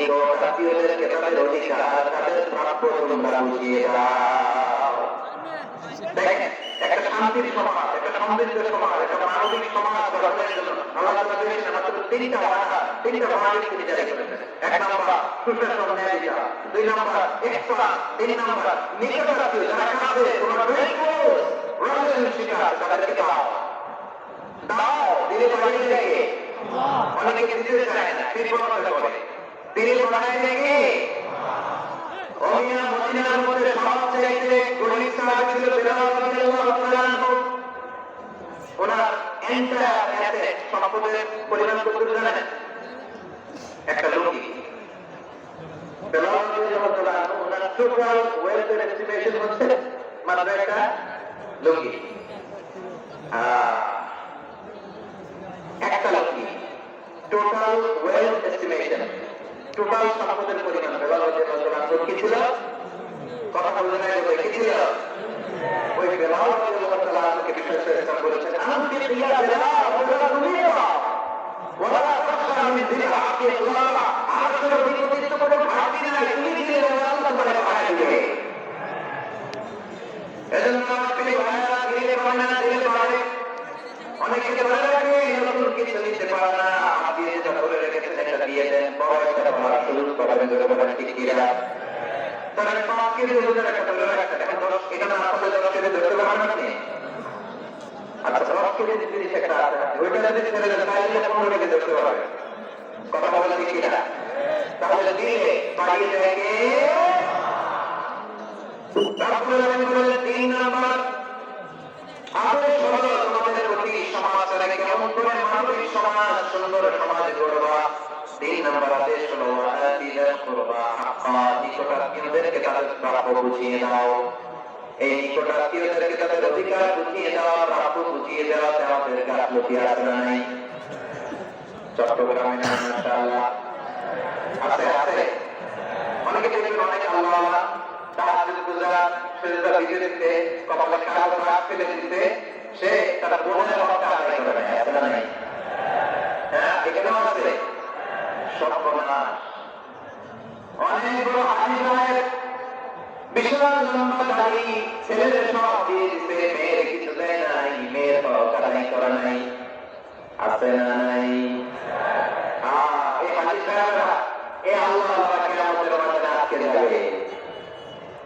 নিকট আত্মীয়দেরকে তাদের অধিকার তাদের প্রাপ্য তোমরা বুঝিয়ে দাও। দেখেন, একটা শান্তির সমাজ, একটা সমৃদ্ধ সমাজ, একটা মানবিক সমাজ গঠনের জন্য আল্লাহ তাআলা মাত্র তিনটা বাণী তিনি জারি করেছেন। এক নাম্বার সুশাসন ন্যায় বিচার, দুই নাম্বার ইহসান, তিন নাম্বার নিকট আত্মীয় যারা কাছে তোমরা রিলেশনশিপ আছে তাদেরকে দাও দিলে বাড়ি থেকে অনেকে দিতে চায় না, বিপদ করে দিলে বাড়ি থেকে ওমিয়া মদিনার মধ্যে সবচাইতে গরিব সাহাবী ছিল বেলাল রাদিয়াল্লাহু তাআলা আনহু। ওনার এন্টায়ার অ্যাসেট সম্পদের পরিমাণ কত জানেন? একটা লুঙ্গি। বেলাল রাদিয়াল্লাহু তাআলা আনহু ওনার টোটাল ওয়েলথের এস্টিমেশন হচ্ছে মাত্র একটা লুঙ্গি। একটা লুঙ্গি টোটাল ওয়েলথ এস্টিমেশন, টোটাল সম্পদের পরিমাণ বেলাল রাদিয়াল্লাহু তাআলা আনহু কি ছিল? কথা বলতে নাই বলে কি ছিল? ওই বেলাল রাদিয়াল্লাহু তাআলা আনহুকে বিশ্বাস করে বলেছেন, আনন্দিত ইয়া বেলাল ওয়া দুনিয়া ওয়া লা তাখশা মিন দিলহা আল্লাহ আরশের বিপরীত কোনো ঘাটতি নাই, তুমি দিলে আল্লাহ তোমাকে পাঠিয়ে দিবে। এজন্য আপনি ভাইরা দিলে পারে না, দিলে পারে অনেকে বলে রাখে নতুন কিছু নিতে পারে না, আপনি যেটা বলে রেখেছেন এটা দিয়ে দেন, বড় একটা ভাড়া শুরু করবেন যখন ঠিক কিরা তারা পাঁচকে দিয়ে একটা বলে রাখতে দেখেন দশ এখানে আসলে দশকে ধরতে পারেন আপনি। আচ্ছা দশকে যদি 30 একটা আছে ওইটা যদি ছেড়ে দেন তাহলে 15 কে ধরতে পারবে। কথা বলে ঠিক কিনা? তাহলে দিলে পাঠিয়ে দেবে রাব্বুল আলামিন বলেন 3 নাম্বার আদেশ হলো তোমাদের প্রতি সমাজ থেকে কেমন করে মানবিক সমাজ সুন্দর সমাজ গড়বা। 3 নাম্বার আদেশ হলো আতিদা কুরবা হাক্কা, নিকট আত্মীয়দেরকে তাদের প্রাপ্য বুঝিয়ে দাও। এই নিকট আত্মীয়দেরকে তাদের অধিকার বুঝিয়ে দেওয়া, প্রাপ্য বুঝিয়ে দেওয়া আমাদের গাফলতি আছে না নাই? চট্টগ্রামে না মাশাআল্লাহ আছে আছে অনেকে দেখবেন অনেক আল্লাহ তাহাজ্জুদ গুজার সেজদা দিতে দিতে কপালে কালো দাগ ফেলে দিতে সে তার বোনের হকটা আদায় করে না, আছে না নাই? হ্যাঁ এখানেও আছে। সর্বনাশ, অনেক বড় হাজি সাহেব বিশাল লম্বা দাড়ি, ছেলেদের সব দিয়ে দিতে, মেয়ের কিছু দেয় নাই, মেয়ের হক আদায় করা নাই, আছে না নাই? এই হাজি সাহেবরা এ আল্লাহ কিয়ামতের মাঠে আটকে যাবে।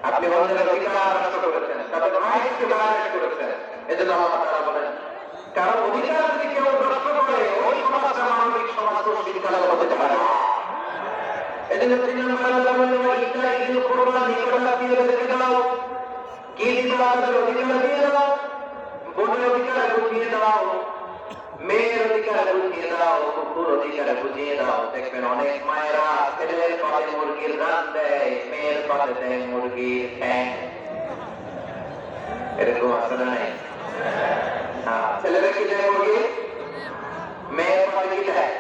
আপনি অন্যের অধিকার নষ্ট করেছেন, তাদের রাইটকে ভায়োলেট করেছেন। এজন্য আল্লাহ তাআলা বলেন কারো অধিকার যদি কেউ নষ্ট করে ওই সমাজটা মানবিক সমাজ শৃঙ্খলা হতে পারে না। এজন্য 3 নম্বর আল্লাহ বলেন ইসলাম ইল কুরবান নিকট আত্মীয়দেরকে দাও। কি দিবা? তাদের অধিকার দিয়ে দাও, বোনের অধিকার বুঝিয়ে দাও, মেয়ের অধিকার বুঝিয়ে দাও, কুকুর অধিকার বুঝিয়ে দাও। দেখবেন অনেক মায়েরা ছেলের পাতে মুরগির রান দেয়, মেয়ের পাতে দেয় মুরগির ঠ্যাং। এরকম আছে না নাই? ছেলেরা কি দেয় মুরগি, মেয়ের পাতে কি দেয়?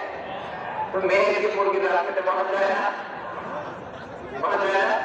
তো মেয়ের কি মুরগির রান খেতে মনে যায় না? মনে যায় না?